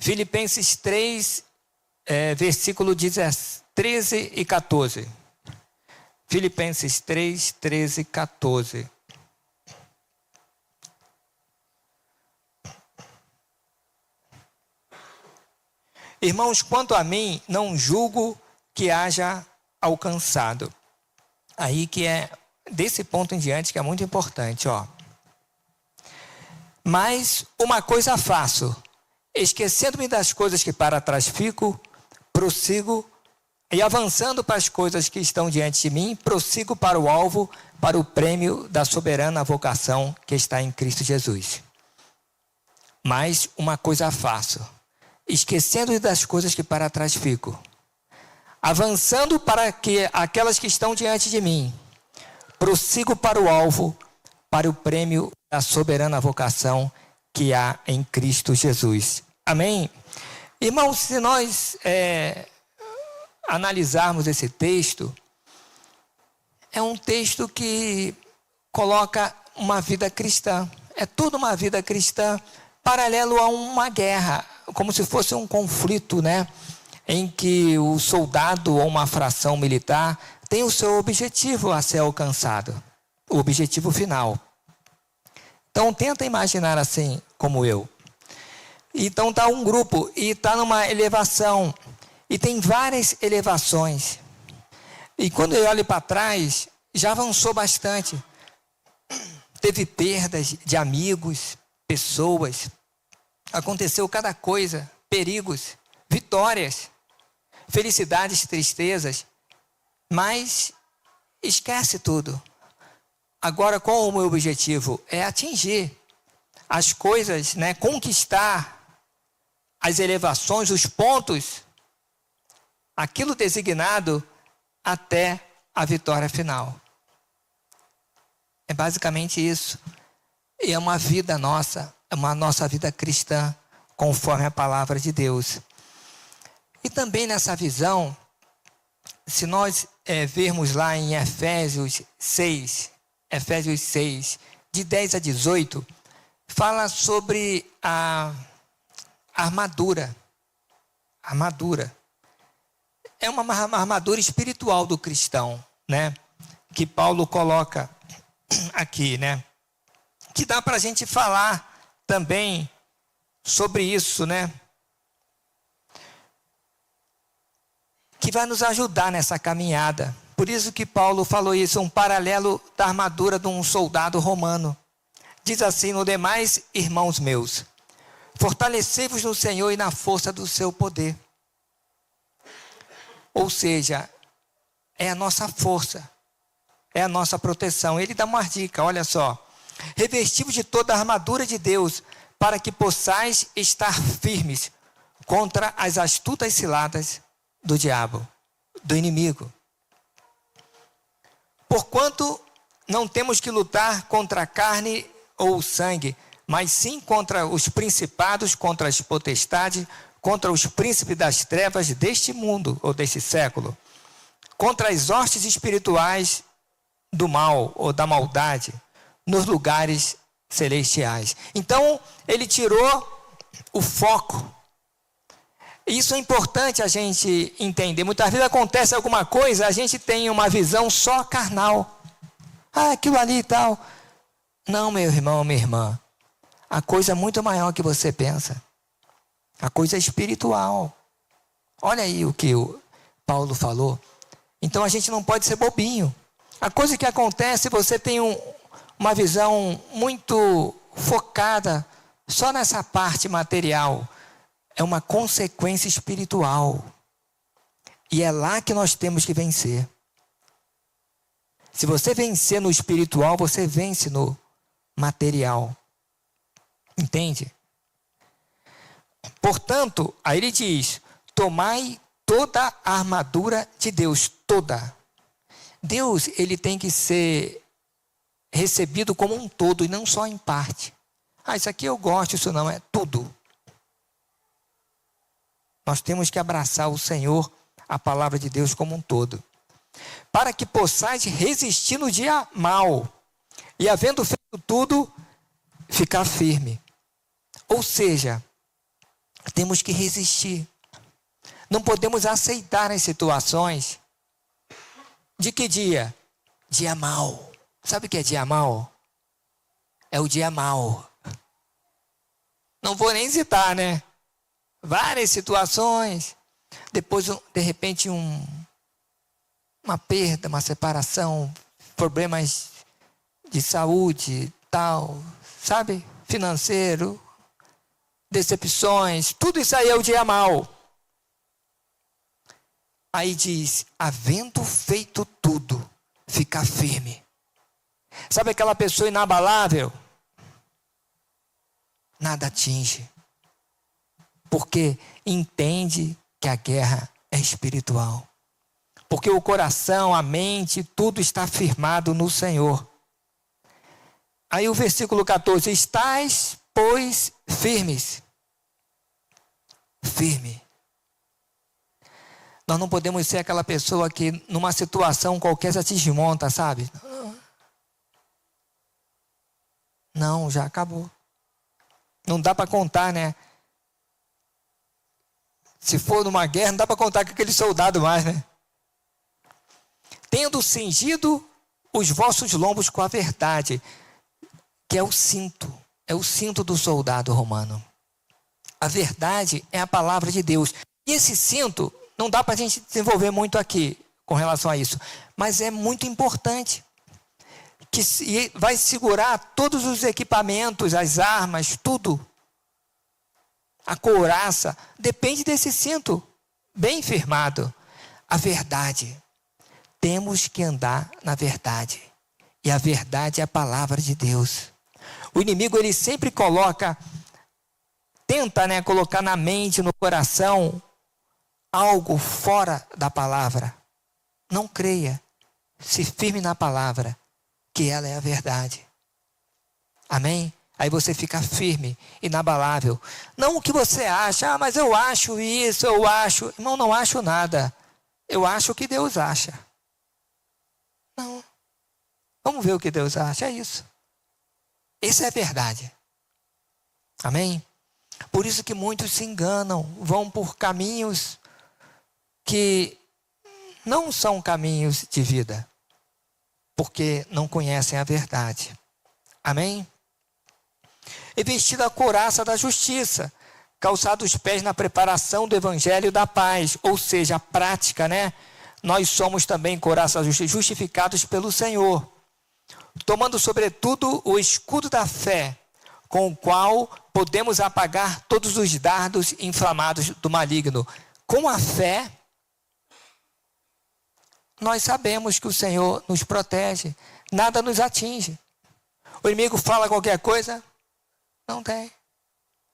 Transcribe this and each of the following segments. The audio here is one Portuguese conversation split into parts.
Filipenses 3, versículo 13 e 14. Filipenses 3, 13 e 14. Irmãos, quanto a mim, não julgo que haja alcançado. Aí que é desse ponto em diante que é muito importante, ó. Mas uma coisa faço, esquecendo-me das coisas que para trás fico, prossigo, e avançando para as coisas que estão diante de mim, prossigo para o alvo, para o prêmio da soberana vocação que está em Cristo Jesus. Mas uma coisa faço, esquecendo-me das coisas que para trás fico, avançando para aquelas que estão diante de mim, prossigo para o alvo, para o prêmio da soberana vocação que há em Cristo Jesus. Amém? Irmãos, se nós analisarmos esse texto, é um texto que coloca uma vida cristã. É tudo uma vida cristã, paralelo a uma guerra, como se fosse um conflito, né? Em que o soldado ou uma fração militar tem o seu objetivo a ser alcançado, o objetivo final. Então tenta imaginar assim como eu. Então está um grupo e está numa elevação e tem várias elevações. E quando eu olho para trás, já avançou bastante. Teve perdas de amigos, pessoas. Aconteceu cada coisa, perigos, vitórias, felicidades, tristezas. Mas esquece tudo. Agora, qual é o meu objetivo? É atingir as coisas, né? Conquistar as elevações, os pontos, aquilo designado até a vitória final. É basicamente isso. E é uma vida nossa, é uma nossa vida cristã, conforme a palavra de Deus. E também nessa visão, se nós vermos lá em Efésios 6, de 10 a 18, fala sobre a armadura. Armadura. É uma armadura espiritual do cristão, né? Que Paulo coloca aqui, né? Que dá para a gente falar também sobre isso, né? Que vai nos ajudar nessa caminhada. Por isso que Paulo falou isso, um paralelo da armadura de um soldado romano. Diz assim: no demais, irmãos meus, fortalecei-vos no Senhor e na força do seu poder. Ou seja, é a nossa força, é a nossa proteção. Ele dá uma dica, olha só. Revesti-vos de toda a armadura de Deus, para que possais estar firmes contra as astutas ciladas do diabo, do inimigo. Porquanto não temos que lutar contra a carne ou o sangue, mas sim contra os principados, contra as potestades, contra os príncipes das trevas deste mundo ou deste século, contra as hostes espirituais do mal ou da maldade nos lugares celestiais. Então, ele tirou o foco. Isso é importante a gente entender. Muitas vezes acontece alguma coisa, a gente tem uma visão só carnal. Ah, aquilo ali e tal. Não, meu irmão, minha irmã. A coisa é muito maior que você pensa. A coisa é espiritual. Olha aí o que o Paulo falou. Então a gente não pode ser bobinho. A coisa que acontece, você tem uma visão muito focada só nessa parte material. É uma consequência espiritual. E é lá que nós temos que vencer. Se você vencer no espiritual, você vence no material. Entende? Portanto, aí ele diz: tomai toda a armadura de Deus, toda. Deus, ele tem que ser recebido como um todo e não só em parte. Ah, isso aqui eu gosto, isso não, é tudo. Nós temos que abraçar o Senhor, a palavra de Deus como um todo. Para que possais resistir no dia mau, e havendo feito tudo, ficar firme. Ou seja, Temos que resistir. Não podemos aceitar as situações. De que dia? Dia mau. Sabe o que é dia mau? É o dia mau. Não vou nem citar, né? Várias situações. Depois, de repente, uma perda, uma separação, problemas de saúde, tal, sabe? Financeiro, decepções, tudo isso aí é o dia mau. Aí diz, havendo feito tudo, ficar firme. Sabe aquela pessoa inabalável? Nada atinge. Porque entende que a guerra é espiritual. Porque o coração, a mente, tudo está firmado no Senhor. Aí o versículo 14, estais, pois, firmes. Firme. Nós não podemos ser aquela pessoa que numa situação qualquer já se desmonta, sabe? Não, já acabou. Não dá para contar, né? Se for numa guerra, não dá para contar com aquele soldado mais, né? Tendo cingido os vossos lombos com a verdade, que é o cinto do soldado romano. A verdade é a palavra de Deus. E esse cinto, não dá para a gente desenvolver muito aqui com relação a isso, mas é muito importante. Que vai segurar todos os equipamentos, as armas, tudo. A couraça, depende desse cinto bem firmado. A verdade. Temos que andar na verdade. E a verdade é a palavra de Deus. O inimigo, ele sempre tenta, né, colocar na mente, no coração, algo fora da palavra. Não creia. Se firme na palavra, que ela é a verdade. Amém? Aí você fica firme, inabalável. Não o que você acha, mas eu acho isso, eu acho. Irmão, não acho nada. Eu acho o que Deus acha. Não. Vamos ver o que Deus acha, é isso. Essa é a verdade. Amém? Por isso que muitos se enganam, vão por caminhos que não são caminhos de vida, porque não conhecem a verdade. Amém? E vestido a couraça da justiça, calçado os pés na preparação do evangelho da paz, ou seja, a prática, né? Nós somos também couraça justificados pelo Senhor, tomando sobretudo o escudo da fé, com o qual podemos apagar todos os dardos inflamados do maligno. Com a fé, nós sabemos que o Senhor nos protege, nada nos atinge. O inimigo fala qualquer coisa, não tem.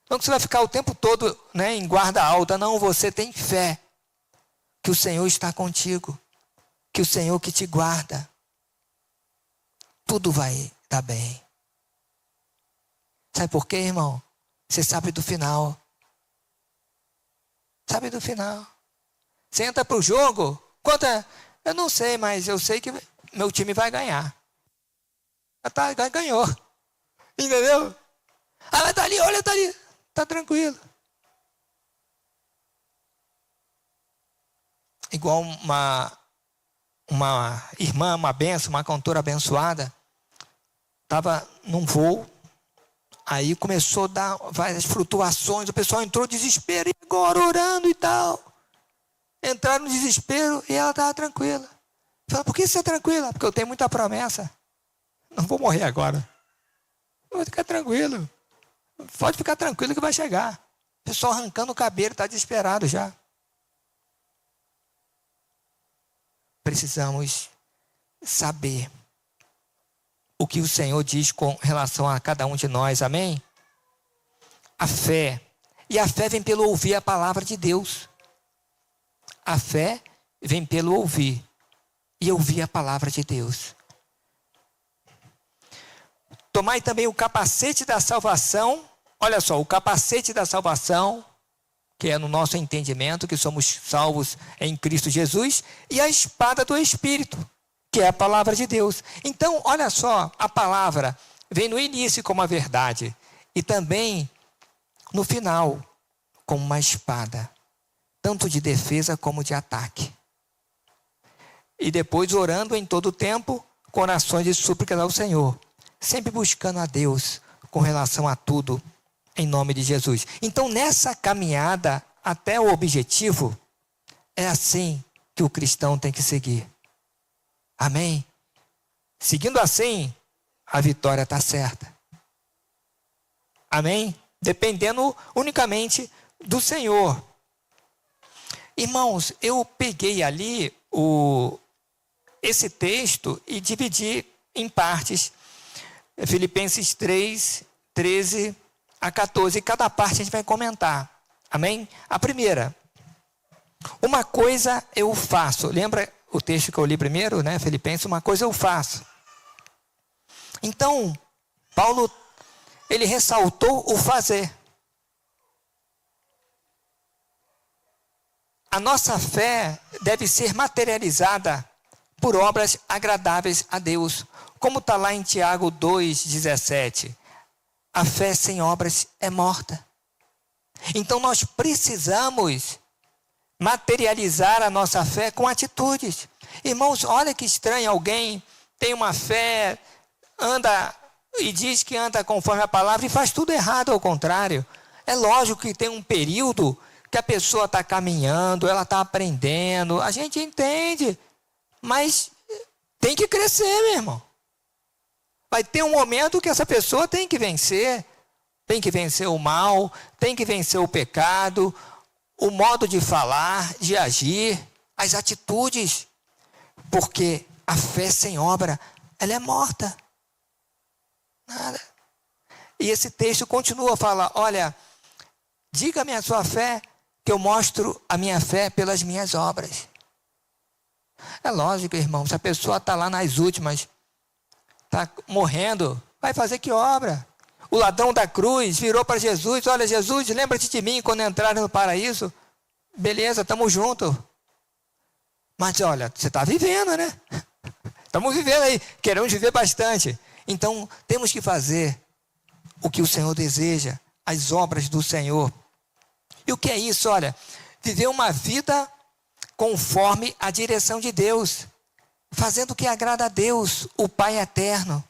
Não que você vai ficar o tempo todo, né, em guarda alta, não, você tem fé que o Senhor está contigo, que o Senhor que te guarda. Tudo vai dar bem. Sabe por quê, irmão? Você sabe do final. Sabe do final. Você entra para o jogo, quanto é? Eu não sei, mas eu sei que meu time vai ganhar. Ganhou. Entendeu? Ah, mas tá ali, olha, tá ali. Tá tranquilo. Igual uma irmã, uma benção, uma cantora abençoada, estava num voo, aí começou a dar várias flutuações, o pessoal entrou em desespero, e agora orando e tal. Entraram no desespero e ela estava tranquila. Falei, por que você é tranquila? Porque eu tenho muita promessa. Não vou morrer agora. Vou ficar tranquilo. Pode ficar tranquilo que vai chegar. O pessoal arrancando o cabelo, está desesperado já. Precisamos saber o que o Senhor diz com relação a cada um de nós, amém? A fé. E a fé vem pelo ouvir a palavra de Deus. A fé vem pelo ouvir. E ouvir a palavra de Deus. Tomai também o capacete da salvação. Olha só, o capacete da salvação, que é no nosso entendimento, que somos salvos em Cristo Jesus, e a espada do Espírito, que é a palavra de Deus. Então, olha só, a palavra vem no início como a verdade, e também no final como uma espada, tanto de defesa como de ataque. E depois orando em todo o tempo, com orações de súplicas ao Senhor, sempre buscando a Deus com relação a tudo, em nome de Jesus. Então, nessa caminhada até o objetivo, é assim que o cristão tem que seguir. Amém? Seguindo assim, a vitória está certa. Amém? Dependendo unicamente do Senhor. Irmãos, eu peguei ali esse texto e dividi em partes. Filipenses 3, 13 a 14. E cada parte a gente vai comentar. Amém? A primeira. Uma coisa eu faço. Lembra o texto que eu li primeiro, né? Filipenses, uma coisa eu faço. Então, Paulo, ele ressaltou o fazer. A nossa fé deve ser materializada por obras agradáveis a Deus. Como está lá em Tiago 2,17. A fé sem obras é morta. Então nós precisamos materializar a nossa fé com atitudes. Irmãos, olha que estranho, alguém tem uma fé, anda e diz que anda conforme a palavra e faz tudo errado ao contrário. É lógico que tem um período que a pessoa está caminhando, ela está aprendendo, a gente entende, mas tem que crescer, meu irmão. Vai ter um momento que essa pessoa tem que vencer o mal, tem que vencer o pecado, o modo de falar, de agir, as atitudes, porque a fé sem obra, ela é morta. Nada. E esse texto continua a falar, olha, diga-me a sua fé, que eu mostro a minha fé pelas minhas obras. É lógico, irmão, se a pessoa está lá nas últimas, está morrendo, vai fazer que obra? O ladrão da cruz virou para Jesus, olha Jesus, lembra-te de mim quando entrar no paraíso. Beleza, estamos juntos. Mas olha, você está vivendo, né? Estamos vivendo aí, queremos viver bastante. Então, temos que fazer o que o Senhor deseja, as obras do Senhor. E o que é isso? Olha, viver uma vida conforme a direção de Deus, fazendo o que agrada a Deus, o Pai eterno.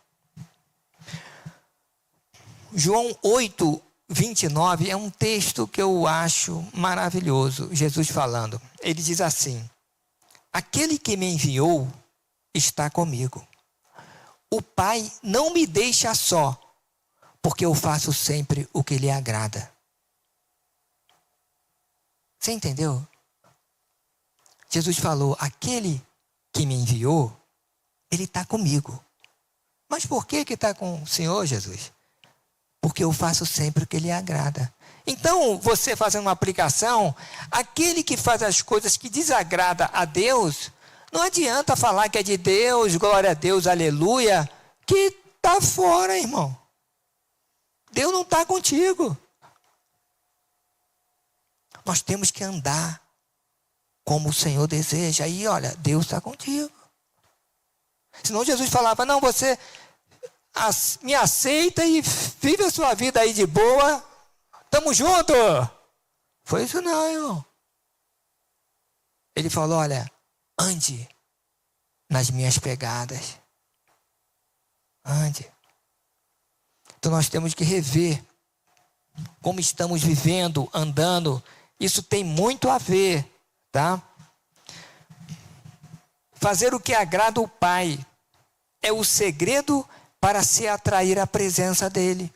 João 8, 29 é um texto que eu acho maravilhoso, Jesus falando. Ele diz assim, aquele que me enviou está comigo. O Pai não me deixa só, porque eu faço sempre o que lhe agrada. Você entendeu? Jesus falou, aquele que me enviou, ele está comigo. Mas por que está com o Senhor, Jesus? Porque eu faço sempre o que lhe agrada. Então, você fazendo uma aplicação, aquele que faz as coisas que desagrada a Deus, não adianta falar que é de Deus, glória a Deus, aleluia, que está fora, irmão. Deus não está contigo. Nós temos que andar como o Senhor deseja. Aí, olha, Deus está contigo. Senão Jesus falava, não, você me aceita e vive a sua vida aí de boa. Tamo junto. Foi isso não, irmão. Ele falou, olha, ande nas minhas pegadas. Ande. Então nós temos que rever como estamos vivendo, andando. Isso tem muito a ver, tá? Fazer o que agrada o Pai é o segredo para se atrair a presença dele.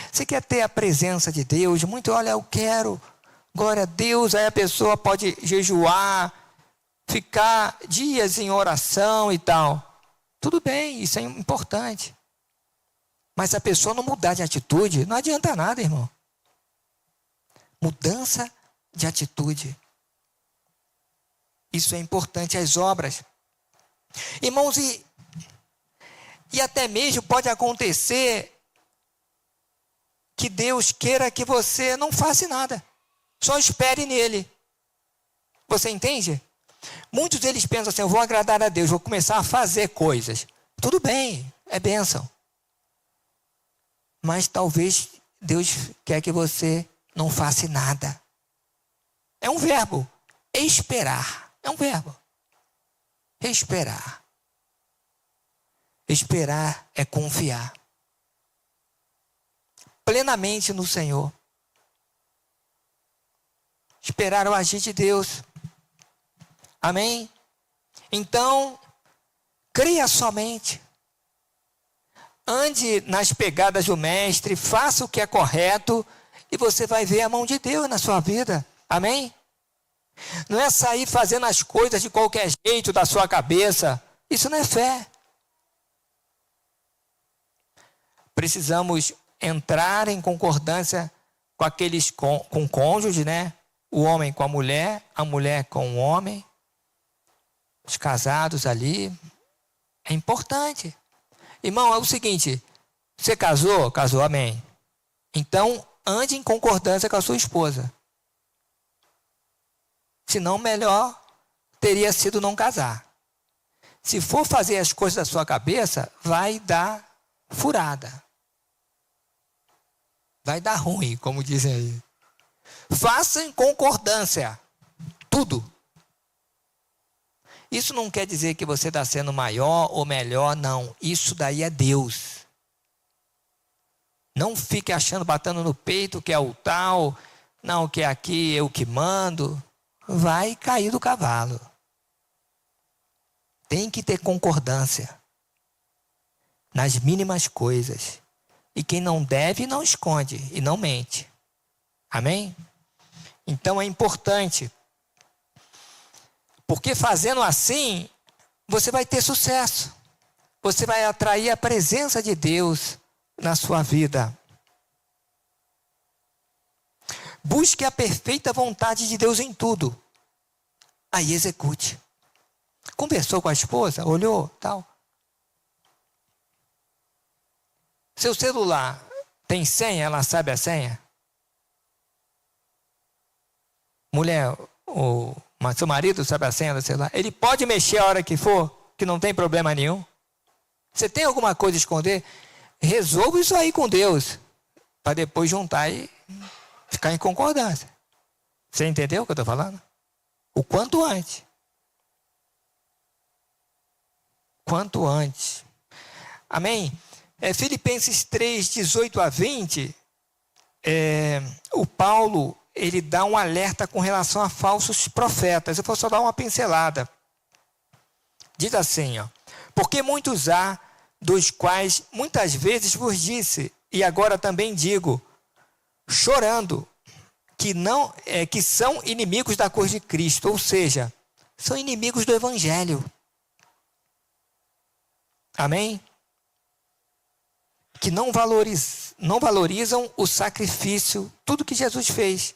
Você quer ter a presença de Deus? Muito, olha, eu quero. Glória a Deus. Aí a pessoa pode jejuar, ficar dias em oração e tal. Tudo bem, isso é importante. Mas se a pessoa não mudar de atitude, não adianta nada, irmão. Mudança de atitude. Isso é importante, as obras. Irmãos, e até mesmo pode acontecer que Deus queira que você não faça nada. Só espere nele. Você entende? Muitos deles pensam assim, eu vou agradar a Deus, vou começar a fazer coisas. Tudo bem, é bênção. Mas talvez Deus quer que você não faça nada. É um verbo. Esperar. É um verbo. Esperar. Esperar é confiar plenamente no Senhor. Esperar o agir de Deus. Amém? Então, creia somente. Ande nas pegadas do Mestre, faça o que é correto e você vai ver a mão de Deus na sua vida. Amém? Não é sair fazendo as coisas de qualquer jeito da sua cabeça. Isso não é fé. Precisamos entrar em concordância com aqueles com o cônjuge, né? O homem com a mulher com o homem, os casados ali. É importante. Irmão, é o seguinte, você casou? Casou, amém. Então, ande em concordância com a sua esposa. Senão, melhor teria sido não casar. Se for fazer as coisas da sua cabeça, vai dar furada. Vai dar ruim, como dizem aí. Faça em concordância. Tudo. Isso não quer dizer que você está sendo maior ou melhor, não. Isso daí é Deus. Não fique achando, batendo no peito que é o tal, não, que é aqui eu que mando. Vai cair do cavalo. Tem que ter concordância nas mínimas coisas. E quem não deve, não esconde e não mente. Amém? Então é importante. Porque fazendo assim, você vai ter sucesso. Você vai atrair a presença de Deus na sua vida. Busque a perfeita vontade de Deus em tudo. Aí execute. Conversou com a esposa, olhou, tal. Seu celular tem senha, ela sabe a senha? Mulher, seu marido sabe a senha do celular? Ele pode mexer a hora que for, que não tem problema nenhum. Você tem alguma coisa a esconder? Resolva isso aí com Deus, para depois juntar e ficar em concordância. Você entendeu o que eu estou falando? O quanto antes. Quanto antes. Amém? Filipenses 3, 18 a 20, o Paulo, ele dá um alerta com relação a falsos profetas. Eu vou só dar uma pincelada. Diz assim, ó, porque muitos há, dos quais muitas vezes vos disse, e agora também digo, chorando, que são inimigos da cruz de Cristo, ou seja, são inimigos do Evangelho. Amém? Que não valorizam o sacrifício, tudo que Jesus fez.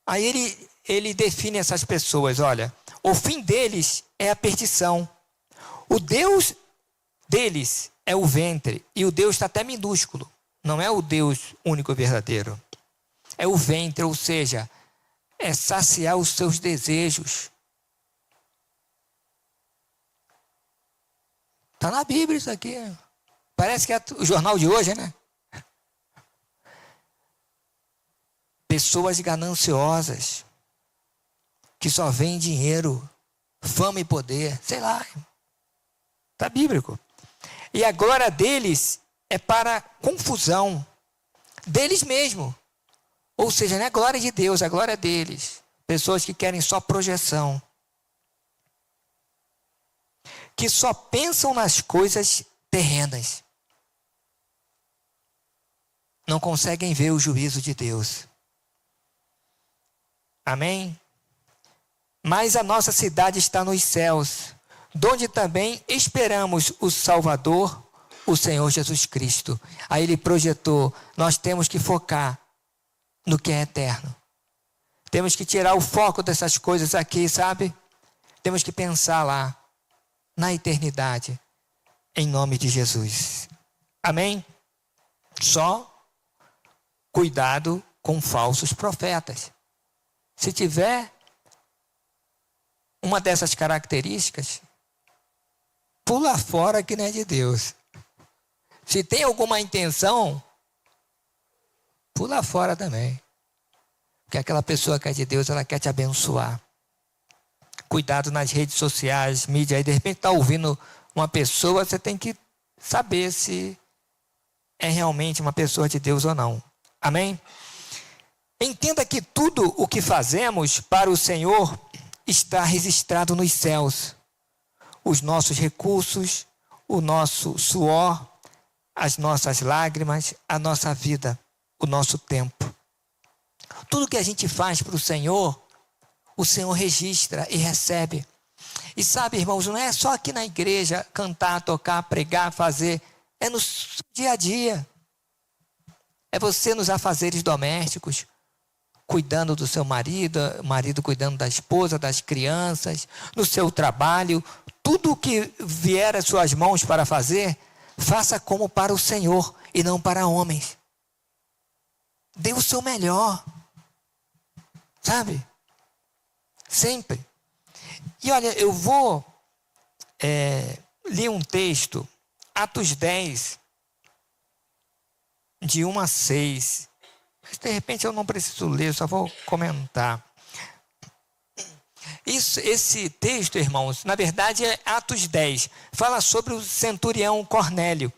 Aí ele define essas pessoas, olha, o fim deles é a perdição. O Deus deles é o ventre, e o Deus está até minúsculo. Não é o Deus único e verdadeiro. É o ventre, ou seja, é saciar os seus desejos. Está na Bíblia isso aqui. Parece que é o jornal de hoje, né? Pessoas gananciosas, que só veem dinheiro, fama e poder, sei lá. Está bíblico. E a glória deles é para confusão deles mesmos. Ou seja, não é a glória de Deus, é a glória deles. Pessoas que querem só projeção. Que só pensam nas coisas terrenas. Não conseguem ver o juízo de Deus. Amém? Mas a nossa cidade está nos céus, donde também esperamos o Salvador, o Senhor Jesus Cristo. Aí ele projetou, nós temos que focar no que é eterno. Temos que tirar o foco dessas coisas aqui, sabe? Temos que pensar lá, na eternidade, em nome de Jesus. Amém? Só cuidado com falsos profetas. Se tiver uma dessas características, pula fora que não é de Deus. Se tem alguma intenção, pula fora também. Porque aquela pessoa que é de Deus, ela quer te abençoar. Cuidado nas redes sociais, mídia. Aí de repente está ouvindo uma pessoa, você tem que saber se é realmente uma pessoa de Deus ou não. Amém? Entenda que tudo o que fazemos para o Senhor está registrado nos céus. Os nossos recursos, o nosso suor, as nossas lágrimas, a nossa vida, o nosso tempo. Tudo que a gente faz para o Senhor registra e recebe. E sabe, irmãos, não é só aqui na igreja cantar, tocar, pregar, fazer. É no dia a dia. É você nos afazeres domésticos, cuidando do seu marido, o marido cuidando da esposa, das crianças, no seu trabalho. Tudo que vier às suas mãos para fazer, faça como para o Senhor e não para homens. Dê o seu melhor. Sabe? Sempre. E olha, eu vou ler um texto, Atos 10, de 1 a 6. Mas de repente eu não preciso ler, só vou comentar. Esse texto, irmãos, na verdade é Atos 10. Fala sobre o centurião Cornélio.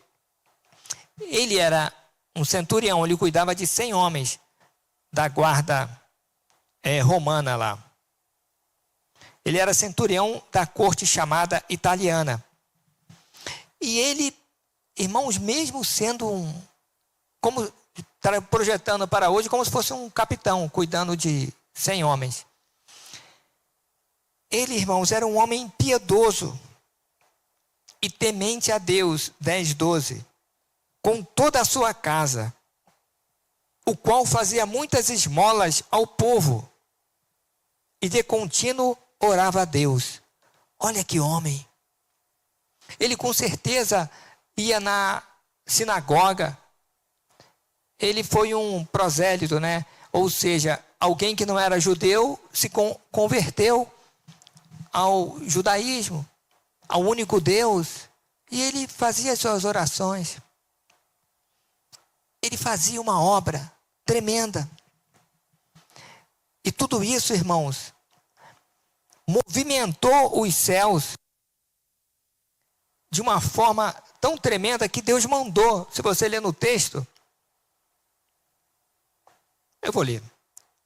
Ele era um centurião, ele cuidava de 100 homens da guarda romana lá. Ele era centurião da corte chamada italiana. E ele, irmãos, mesmo sendo como projetando para hoje, como se fosse um capitão, cuidando de 100 homens. Ele, irmãos, era um homem piedoso e temente a Deus, 10:12, com toda a sua casa, o qual fazia muitas esmolas ao povo, e de contínuo orava a Deus. Olha que homem. Ele com certeza ia na sinagoga. Ele foi um prosélito, né? Ou seja, alguém que não era judeu se converteu ao judaísmo, ao único Deus. E ele fazia as suas orações. Ele fazia uma obra tremenda. E tudo isso, irmãos, movimentou os céus de uma forma tão tremenda que Deus mandou. Se você ler no texto, eu vou ler,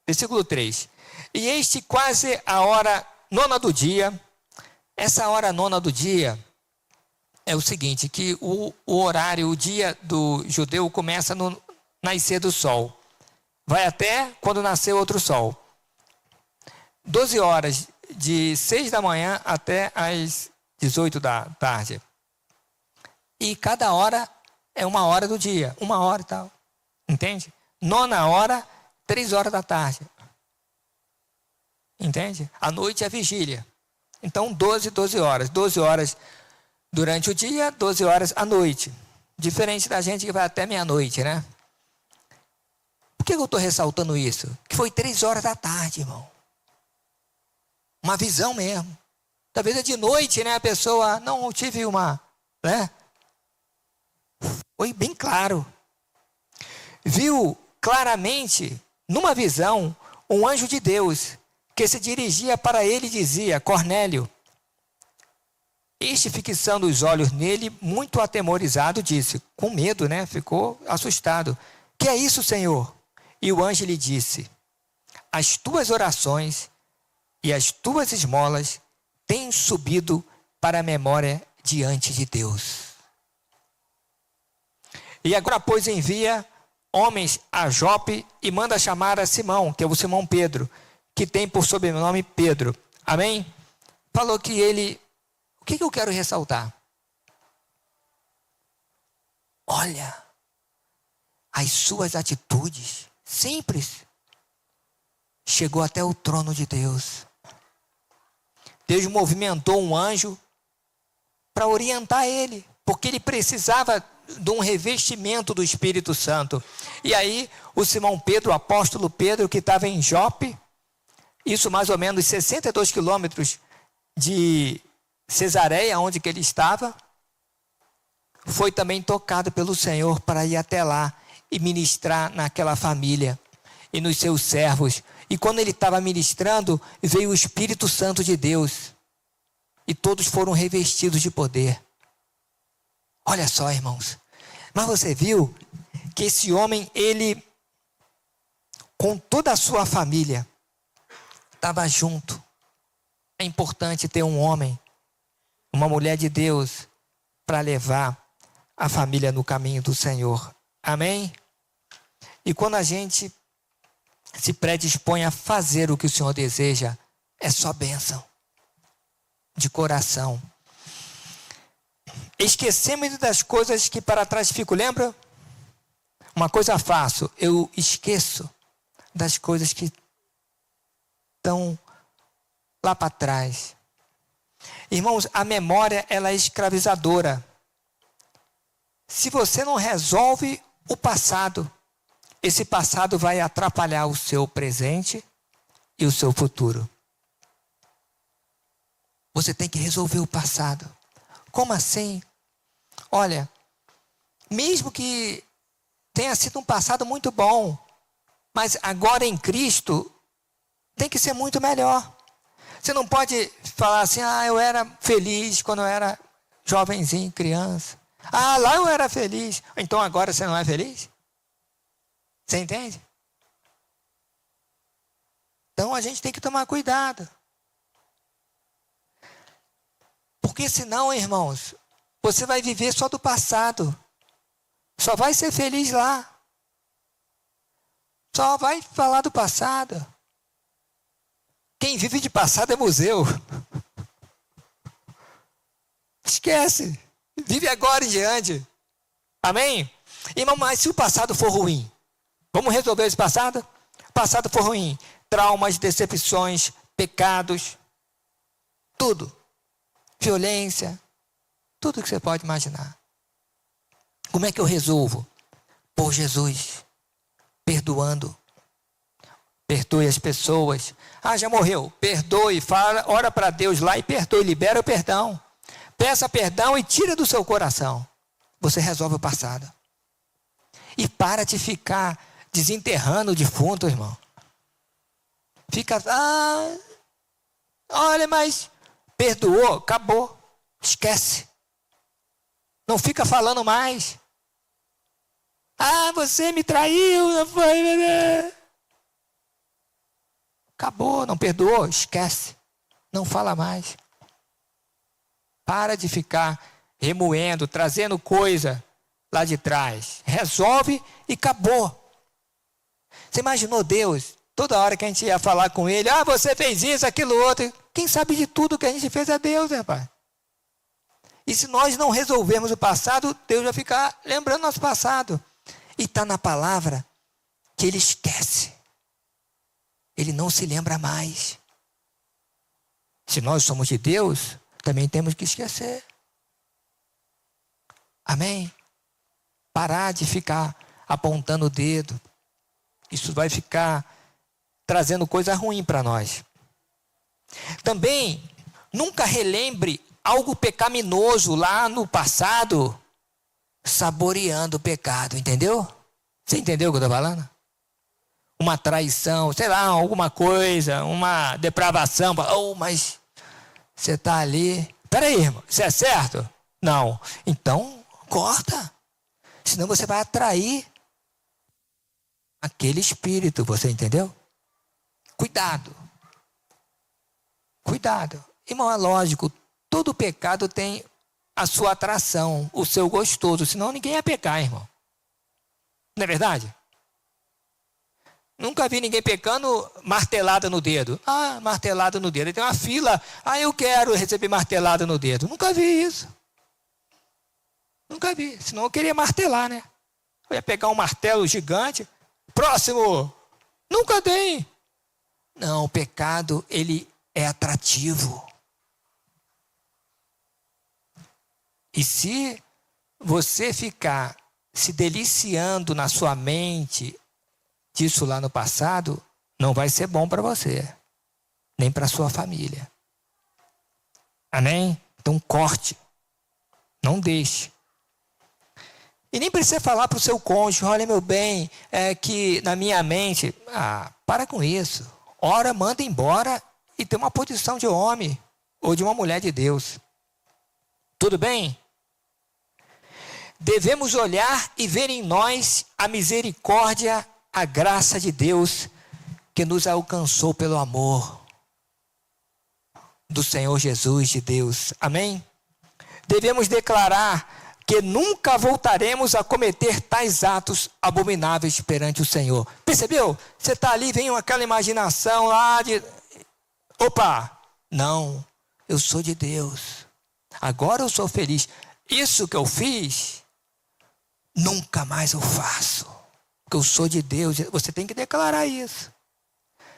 versículo 3. E este quase a hora nona do dia. Essa hora nona do dia é o seguinte, que o horário, o dia do judeu começa no nascer do sol. Vai até quando nascer outro sol. 12 horas, de 6 da manhã até as 18 da tarde. E cada hora é uma hora do dia, uma hora e tal. Entende? Nona hora, 3 horas da tarde. Entende? À noite é vigília. Então 12 horas. 12 horas durante o dia, 12 horas à noite. Diferente da gente que vai até meia-noite, né? Por que eu estou ressaltando isso? Que foi 3 horas da tarde, irmão. Uma visão mesmo. Talvez é de noite, né? A pessoa, não, eu tive uma, né? Foi bem claro. Viu claramente, numa visão, um anjo de Deus, que se dirigia para ele e dizia, Cornélio. Este, fixando os olhos nele, muito atemorizado, disse, com medo, né? Ficou assustado. Que é isso, Senhor? E o anjo lhe disse, as tuas orações e as tuas esmolas têm subido para a memória diante de Deus. E agora, pois, envia homens a Jope e manda chamar a Simão, que é o Simão Pedro, que tem por sobrenome Pedro. Amém? Falou que ele... O que eu quero ressaltar? Olha, as suas atitudes simples chegou até o trono de Deus. Deus movimentou um anjo para orientar ele, porque ele precisava de um revestimento do Espírito Santo. E aí o Simão Pedro, o apóstolo Pedro, que estava em Jope, isso mais ou menos 62 quilômetros de Cesareia, onde que ele estava, foi também tocado pelo Senhor para ir até lá e ministrar naquela família e nos seus servos E quando ele estava ministrando, veio o Espírito Santo de Deus. E todos foram revestidos de poder. Olha só, irmãos. Mas você viu que esse homem, ele, com toda a sua família, estava junto. É importante ter um homem, uma mulher de Deus, para levar a família no caminho do Senhor. Amém? E quando a gente se predispõe a fazer o que o Senhor deseja, é só bênção. De coração. Esquecemos das coisas que para trás ficam, lembra? Uma coisa faço, eu esqueço das coisas que estão lá para trás. Irmãos, a memória, ela é escravizadora. Se você não resolve o passado, esse passado vai atrapalhar o seu presente e o seu futuro. Você tem que resolver o passado. Como assim? Olha, mesmo que tenha sido um passado muito bom, mas agora em Cristo tem que ser muito melhor. Você não pode falar assim, eu era feliz quando eu era jovenzinho, criança. Lá eu era feliz. Então agora você não é feliz? Você entende? Então a gente tem que tomar cuidado. Porque senão, irmãos, você vai viver só do passado. Só vai ser feliz lá. Só vai falar do passado. Quem vive de passado é museu. Esquece. Vive agora em diante. Amém? Irmão, mas se o passado for ruim, vamos resolver esse passado? O passado for ruim. Traumas, decepções, pecados, tudo. Violência, tudo que você pode imaginar. Como é que eu resolvo? Por Jesus, perdoando. Perdoe as pessoas. Já morreu. Perdoe, fala, ora para Deus lá e perdoe, libera o perdão. Peça perdão e tira do seu coração. Você resolve o passado. E para de ficar desenterrando o defunto, irmão. Fica, olha, mas perdoou, acabou. Esquece. Não fica falando mais. Você me traiu, não foi? Acabou, não perdoou, esquece. Não fala mais. Para de ficar remoendo, trazendo coisa lá de trás. Resolve e acabou. Você imaginou Deus? Toda hora que a gente ia falar com ele, você fez isso, aquilo, outro. Quem sabe de tudo que a gente fez é Deus, rapaz. E se nós não resolvermos o passado, Deus vai ficar lembrando nosso passado. E está na palavra que ele esquece. Ele não se lembra mais. Se nós somos de Deus, também temos que esquecer. Amém? Parar de ficar apontando o dedo. Isso vai ficar trazendo coisa ruim para nós. Também, nunca relembre algo pecaminoso lá no passado, saboreando o pecado, entendeu? Você entendeu o que eu estou falando? Uma traição, sei lá, alguma coisa, uma depravação. Mas você está ali. Peraí, irmão, isso é certo? Não. Então, corta. Senão você vai atrair aquele espírito, você entendeu? Cuidado. Cuidado. Irmão, é lógico, todo pecado tem a sua atração, o seu gostoso, senão ninguém ia pecar, irmão. Não é verdade? Nunca vi ninguém pecando martelada no dedo. Martelada no dedo. Tem uma fila. Eu quero receber martelada no dedo. Nunca vi isso. Nunca vi. Senão eu queria martelar, né? Eu ia pegar um martelo gigante. Próximo. Nunca tem. Não, o pecado, ele é atrativo. E se você ficar se deliciando na sua mente disso lá no passado, não vai ser bom para você, nem para sua família. Amém? Então corte. Não deixe. E nem precisa falar para o seu cônjuge, olha meu bem, é que na minha mente, para com isso. ora, manda embora e tem uma posição de homem ou de uma mulher de Deus. Tudo bem? Devemos olhar e ver em nós a misericórdia, a graça de Deus que nos alcançou pelo amor do Senhor Jesus de Deus. Amém? Devemos declarar que nunca voltaremos a cometer tais atos abomináveis perante o Senhor. Percebeu? Você está ali, vem aquela imaginação lá de... Opa! Não, eu sou de Deus. Agora eu sou feliz. Isso que eu fiz, nunca mais eu faço. Porque eu sou de Deus. Você tem que declarar isso.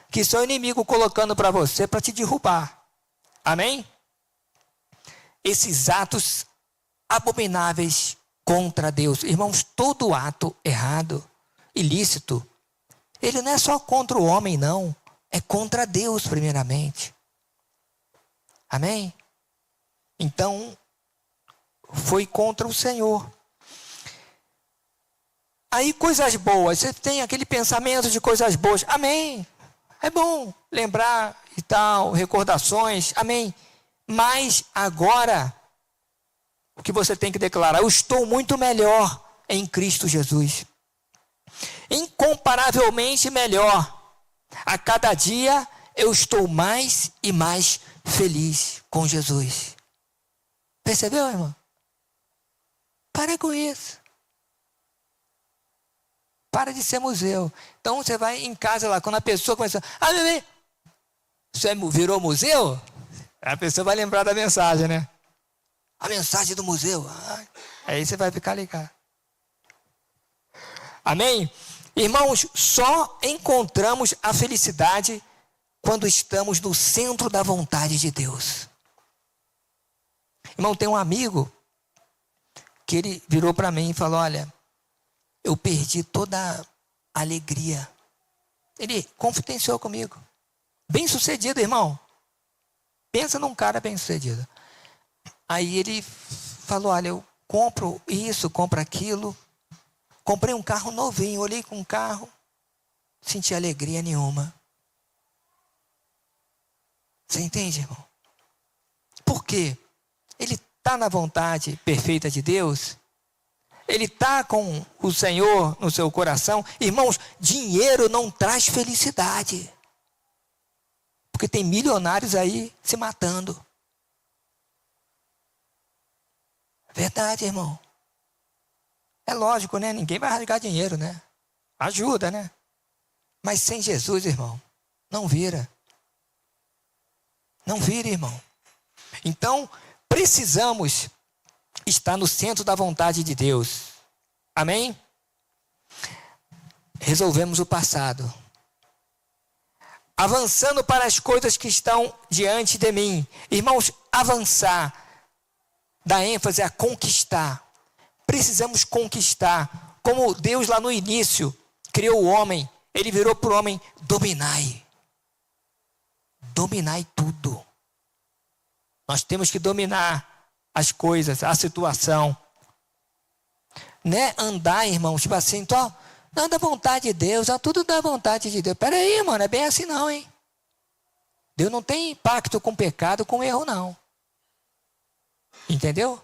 Que seu inimigo colocando para você para te derrubar. Amém? Esses atos abomináveis contra Deus. Irmãos, todo ato errado, ilícito, ele não é só contra o homem, não. É contra Deus, primeiramente. Amém? Então, foi contra o Senhor. Aí, coisas boas. Você tem aquele pensamento de coisas boas. Amém. É bom lembrar e tal, recordações. Amém. Mas agora, o que você tem que declarar? Eu estou muito melhor em Cristo Jesus. Incomparavelmente melhor. A cada dia eu estou mais e mais feliz com Jesus. Percebeu, irmão? Para com isso. Para de ser museu. Então você vai em casa lá, quando a pessoa começa... Ah, bebê, você virou museu? A pessoa vai lembrar da mensagem, né? A mensagem do museu. Aí você vai ficar ligado. Amém? Irmãos, só encontramos a felicidade quando estamos no centro da vontade de Deus. Irmão, tem um amigo que ele virou para mim e falou, olha, eu perdi toda a alegria. Ele confidenciou comigo. Bem sucedido, irmão. Pensa num cara bem sucedido. Aí ele falou, olha, eu compro isso, compro aquilo. Comprei um carro novinho, olhei com o carro, senti alegria nenhuma. Você entende, irmão? Por quê? Ele está na vontade perfeita de Deus. Ele está com o Senhor no seu coração. Irmãos, dinheiro não traz felicidade. Porque tem milionários aí se matando. Verdade, irmão. É lógico, né? Ninguém vai rasgar dinheiro, né? Ajuda, né? Mas sem Jesus, irmão, não vira. Não vira, irmão. Então, precisamos estar no centro da vontade de Deus. Amém? Resolvemos o passado. Avançando para as coisas que estão diante de mim. Irmãos, avançar dá ênfase a conquistar. Precisamos conquistar. Como Deus lá no início criou o homem, ele virou para o homem, dominai. Dominai tudo. Nós temos que dominar as coisas, a situação. Não é andar, irmão, tipo assim, então, não é da vontade de Deus, é tudo da vontade de Deus. Peraí, irmão, não é bem assim não, hein? Deus não tem pacto com pecado, com erro, não. Entendeu?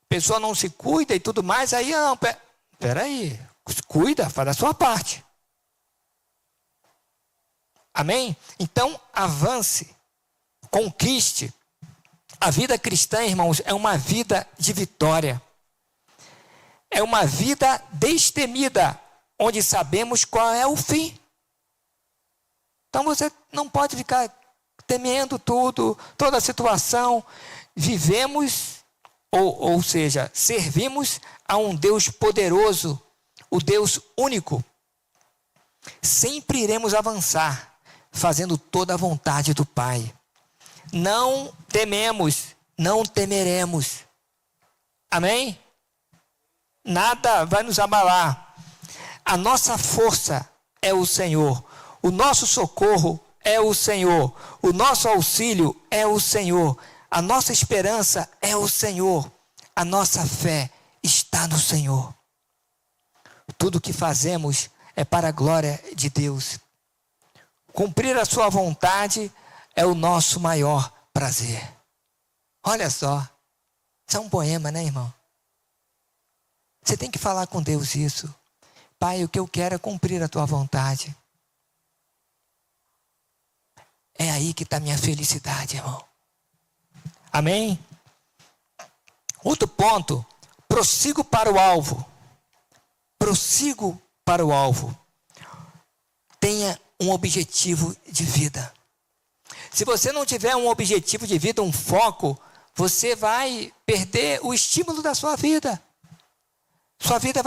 A pessoa não se cuida e tudo mais, aí não, peraí, cuida, faz a sua parte. Amém? Então, avance, conquiste. A vida cristã, irmãos, é uma vida de vitória. É uma vida destemida, onde sabemos qual é o fim. Então você não pode ficar temendo tudo, toda a situação. Vivemos, ou seja, servimos a um Deus poderoso, o Deus único. Sempre iremos avançar, fazendo toda a vontade do Pai. Não tememos, não temeremos. Amém? Nada vai nos abalar. A nossa força é o Senhor. O nosso socorro é o Senhor. O nosso auxílio é o Senhor. A nossa esperança é o Senhor. A nossa fé está no Senhor. Tudo que fazemos é para a glória de Deus. Cumprir a sua vontade é o nosso maior prazer. Olha só, isso é um poema, né, irmão? Você tem que falar com Deus isso. Pai, o que eu quero é cumprir a tua vontade. É aí que está a minha felicidade, irmão. Amém? Outro ponto, prossigo para o alvo. Prossigo para o alvo. Tenha um objetivo de vida. Se você não tiver um objetivo de vida, um foco, você vai perder o estímulo da sua vida. Sua vida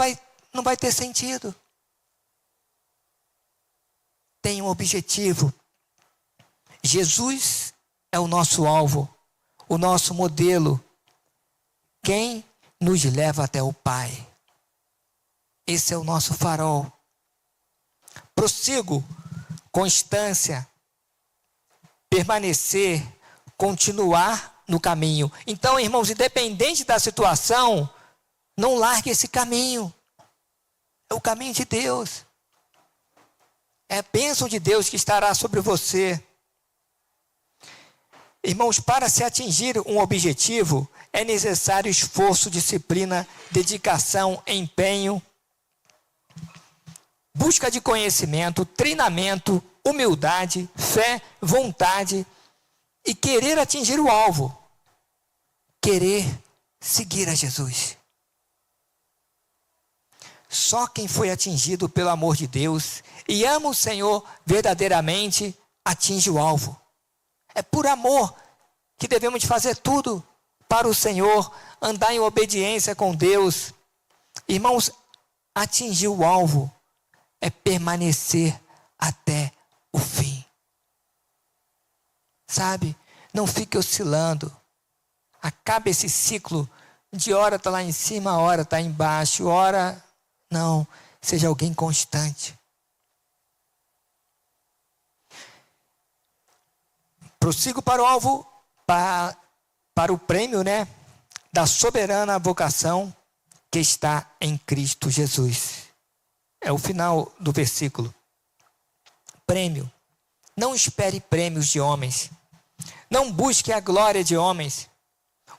não vai ter sentido. Tenha um objetivo. Jesus é o nosso alvo, o nosso modelo. Quem nos leva até o Pai. Esse é o nosso farol. Prossigo, constância, permanecer, continuar no caminho. Então, irmãos, independente da situação, não largue esse caminho. É o caminho de Deus. É a bênção de Deus que estará sobre você. Irmãos, para se atingir um objetivo, é necessário esforço, disciplina, dedicação, empenho, busca de conhecimento, treinamento, humildade, fé, vontade e querer atingir o alvo. Querer seguir a Jesus. Só quem foi atingido pelo amor de Deus e ama o Senhor verdadeiramente atinge o alvo. É por amor que devemos fazer tudo para o Senhor, andar em obediência com Deus. Irmãos, atingir o alvo é permanecer até o fim. Sabe? Não fique oscilando. Acaba esse ciclo de hora está lá em cima, hora está embaixo, hora... Não, seja alguém constante. Prossigo para o alvo, para o prêmio, né, da soberana vocação que está em Cristo Jesus. É o final do versículo. Prêmio. Não espere prêmios de homens. Não busque a glória de homens.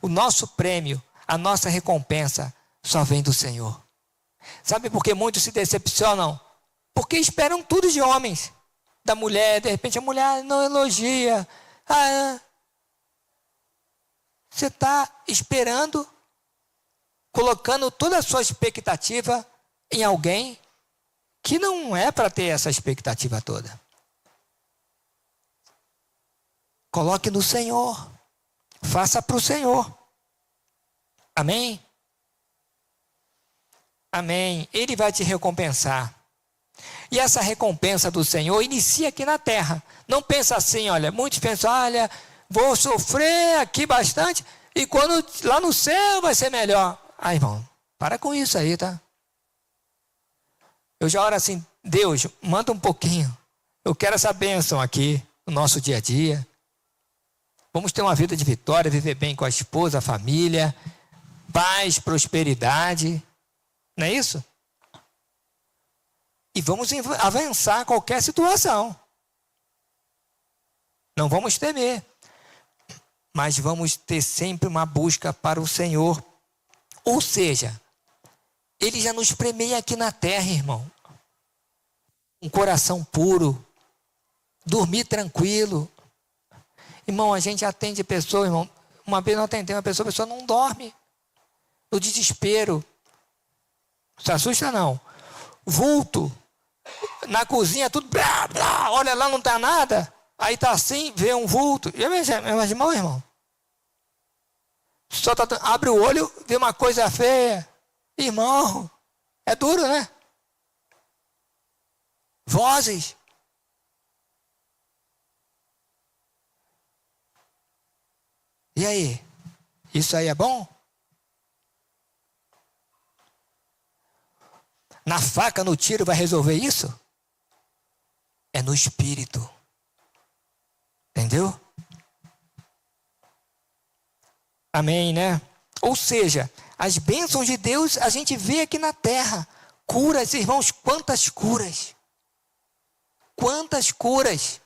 O nosso prêmio, a nossa recompensa, só vem do Senhor. Sabe por que muitos se decepcionam? Porque esperam tudo de homens. Da mulher, de repente a mulher não elogia. Você está esperando, colocando toda a sua expectativa em alguém que não é para ter essa expectativa toda. Coloque no Senhor. Faça para o Senhor. Amém? Amém. Ele vai te recompensar. E essa recompensa do Senhor inicia aqui na terra. Não pensa assim, olha, muitos pensam, olha, vou sofrer aqui bastante e quando lá no céu vai ser melhor. Irmão, para com isso aí, tá? Eu já oro assim, Deus, manda um pouquinho. Eu quero essa bênção aqui no nosso dia a dia. Vamos ter uma vida de vitória, viver bem com a esposa, a família, paz, prosperidade. Não é isso? E vamos avançar qualquer situação. Não vamos temer. Mas vamos ter sempre uma busca para o Senhor. Ou seja, Ele já nos premia aqui na terra, irmão. Um coração puro. Dormir tranquilo. Irmão, a gente atende pessoas, irmão. Uma vez eu atendi uma pessoa, a pessoa não dorme. No desespero. Se assusta não. Vulto. Na cozinha tudo, blá, blá, olha lá, não está nada. Aí está assim, vê um vulto. Irmão. Só abre o olho, vê uma coisa feia. Irmão, é duro, né? Vozes. E aí? Isso aí é bom? Na faca, no tiro vai resolver isso? É no espírito. Entendeu? Amém, né? Ou seja, as bênçãos de Deus a gente vê aqui na terra. Curas, irmãos, quantas curas. Quantas curas.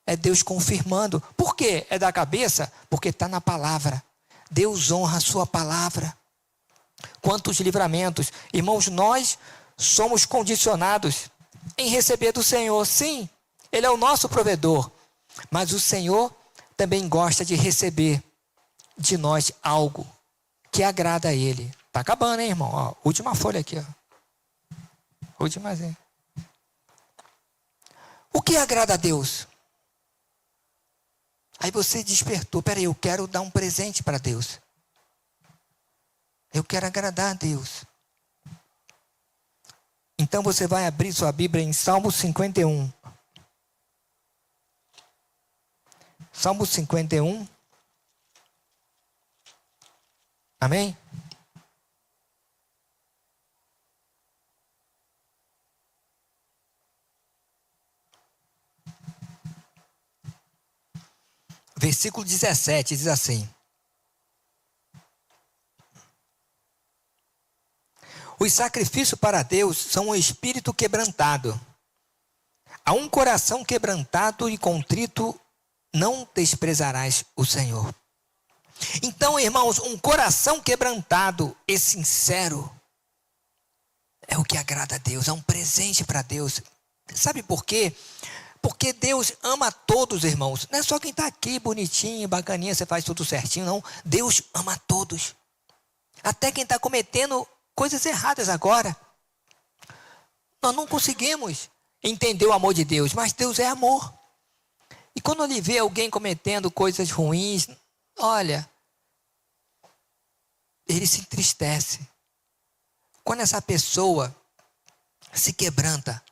É Deus confirmando. Por quê? É da cabeça? Porque está na palavra. Deus honra a sua palavra. Quantos livramentos. Irmãos, nós somos condicionados em receber do Senhor. Sim, Ele é o nosso provedor. Mas o Senhor também gosta de receber de nós algo que agrada a Ele. Está acabando, hein, irmão? Ó, última folha aqui. Ó. Últimazinha. O que agrada a Deus? Aí você despertou. Peraí, eu quero dar um presente para Deus. Eu quero agradar a Deus. Então você vai abrir sua Bíblia em Salmo 51. Salmo 51. Amém? Versículo 17 diz assim: os sacrifícios para Deus são um espírito quebrantado. A um coração quebrantado e contrito não desprezarás o Senhor. Então, irmãos, um coração quebrantado e sincero é o que agrada a Deus, é um presente para Deus. Sabe por quê? Porque Deus ama todos, irmãos. Não é só quem está aqui, bonitinho, bacaninha, você faz tudo certinho, não. Deus ama todos. Até quem está cometendo coisas erradas agora. Nós não conseguimos entender o amor de Deus, mas Deus é amor. E quando ele vê alguém cometendo coisas ruins, olha, ele se entristece. Quando essa pessoa se quebranta,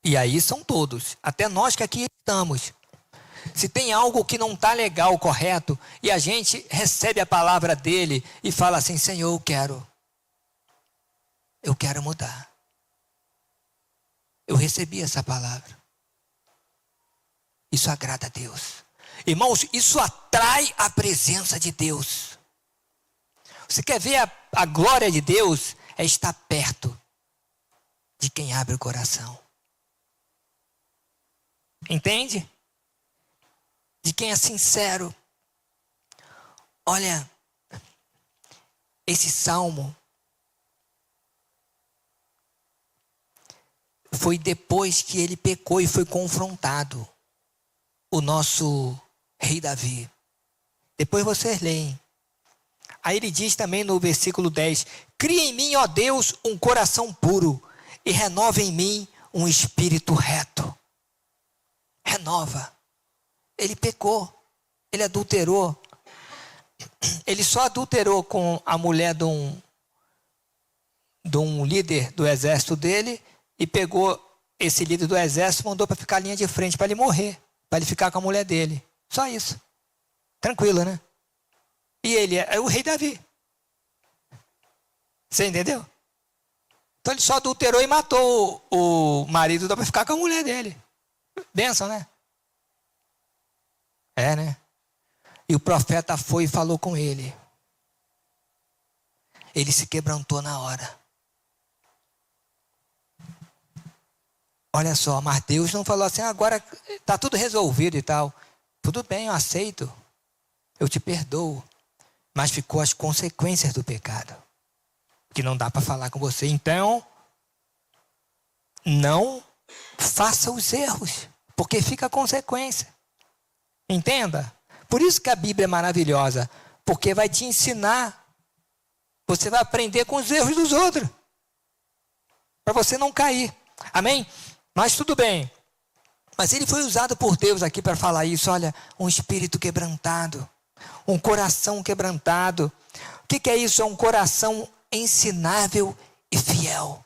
e aí são todos, até nós que aqui estamos. Se tem algo que não está legal, correto, e a gente recebe a palavra dele e fala assim: Senhor, eu quero mudar. Eu recebi essa palavra. Isso agrada a Deus. Irmãos, isso atrai a presença de Deus. Você quer ver a glória de Deus? É estar perto de quem abre o coração. Entende? De quem é sincero. Olha, esse salmo foi depois que ele pecou e foi confrontado. O nosso rei Davi. Depois vocês leem. Aí ele diz também no versículo 10: cria em mim, ó Deus, um coração puro e renova em mim um espírito reto. Renova. Ele pecou. Ele adulterou. Ele só adulterou com a mulher de um líder do exército dele e pegou esse líder do exército e mandou para ficar à linha de frente para ele morrer, para ele ficar com a mulher dele. Só isso. Tranquilo, né? E ele é o rei Davi. Você entendeu? Então ele só adulterou e matou o marido para ficar com a mulher dele. Bênção, né? É, né? E o profeta foi e falou com ele. Ele se quebrantou na hora. Olha só, mas Deus não falou assim: agora está tudo resolvido e tal. Tudo bem, eu aceito. Eu te perdoo. Mas ficou as consequências do pecado. Que não dá para falar com você. Então, não faça os erros. Porque fica a consequência. Entenda? Por isso que a Bíblia é maravilhosa. Porque vai te ensinar. Você vai aprender com os erros dos outros. Para você não cair. Amém? Mas tudo bem. Mas ele foi usado por Deus aqui para falar isso. Olha, um espírito quebrantado. Um coração quebrantado. O que é isso? É um coração ensinável e fiel.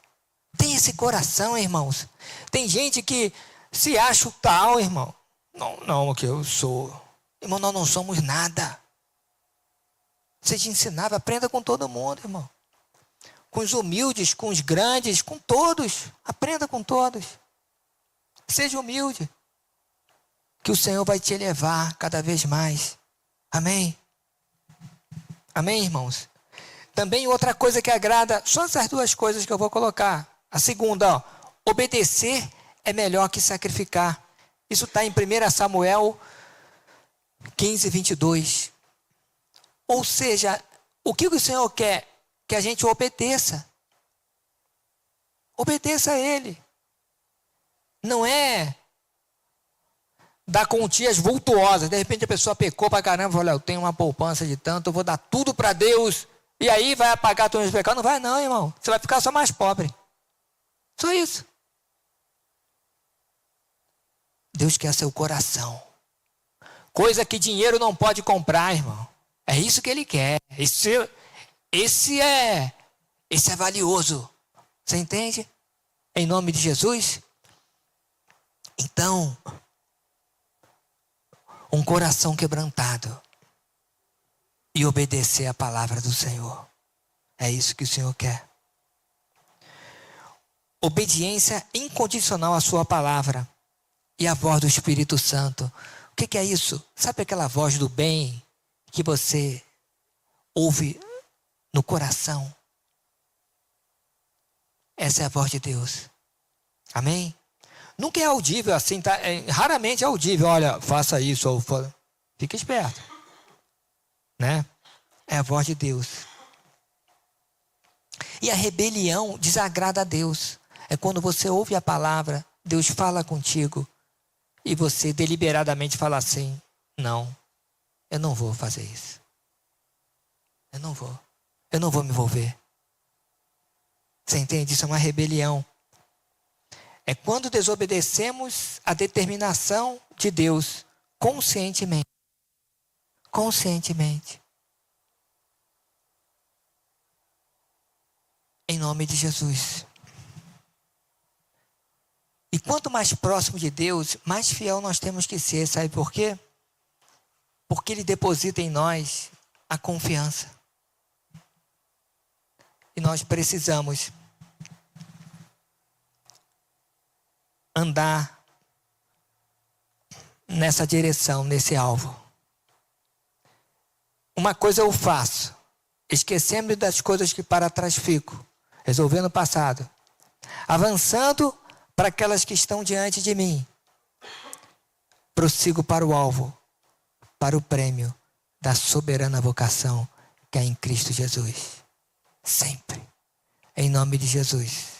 Tem esse coração, irmãos. Tem gente que se acha tal, irmão. Não, o que eu sou. Irmão, nós não somos nada. Você te ensinava, aprenda com todo mundo, irmão. Com os humildes, com os grandes, com todos. Aprenda com todos. Seja humilde. Que o Senhor vai te elevar cada vez mais. Amém? Amém, irmãos? Também outra coisa que agrada, só essas duas coisas que eu vou colocar. A segunda, obedecer é melhor que sacrificar. Isso está em 1 Samuel 15, 22. Ou seja, o que o Senhor quer? Que a gente obedeça. Obedeça a Ele. Não é dar quantias vultuosas. De repente a pessoa pecou pra caramba, falou, eu tenho uma poupança de tanto, eu vou dar tudo para Deus, e aí vai apagar todos os pecados. Não vai não, irmão. Você vai ficar só mais pobre. Só isso. Deus quer seu coração. Coisa que dinheiro não pode comprar, irmão. É isso que Ele quer. Esse é valioso. Você entende? Em nome de Jesus. Então, um coração quebrantado e obedecer a palavra do Senhor. É isso que o Senhor quer. Obediência incondicional à sua palavra e à voz do Espírito Santo. O que é isso? Sabe aquela voz do bem que você ouve no coração? Essa é a voz de Deus. Amém? Nunca é audível assim, tá? Raramente é audível. Olha, faça isso. Ou fica esperto. Né? É a voz de Deus. E a rebelião desagrada a Deus. É quando você ouve a palavra, Deus fala contigo, e você deliberadamente fala assim, não, eu não vou fazer isso. Eu não vou me envolver. Você entende? Isso é uma rebelião. É quando desobedecemos a determinação de Deus conscientemente. Conscientemente. Em nome de Jesus. E quanto mais próximo de Deus, mais fiel nós temos que ser. Sabe por quê? Porque Ele deposita em nós a confiança. E nós precisamos andar nessa direção, nesse alvo. Uma coisa eu faço, esquecendo das coisas que para trás fico, resolvendo o passado, avançando para aquelas que estão diante de mim, prossigo para o alvo, para o prêmio da soberana vocação que é em Cristo Jesus. Sempre. Em nome de Jesus.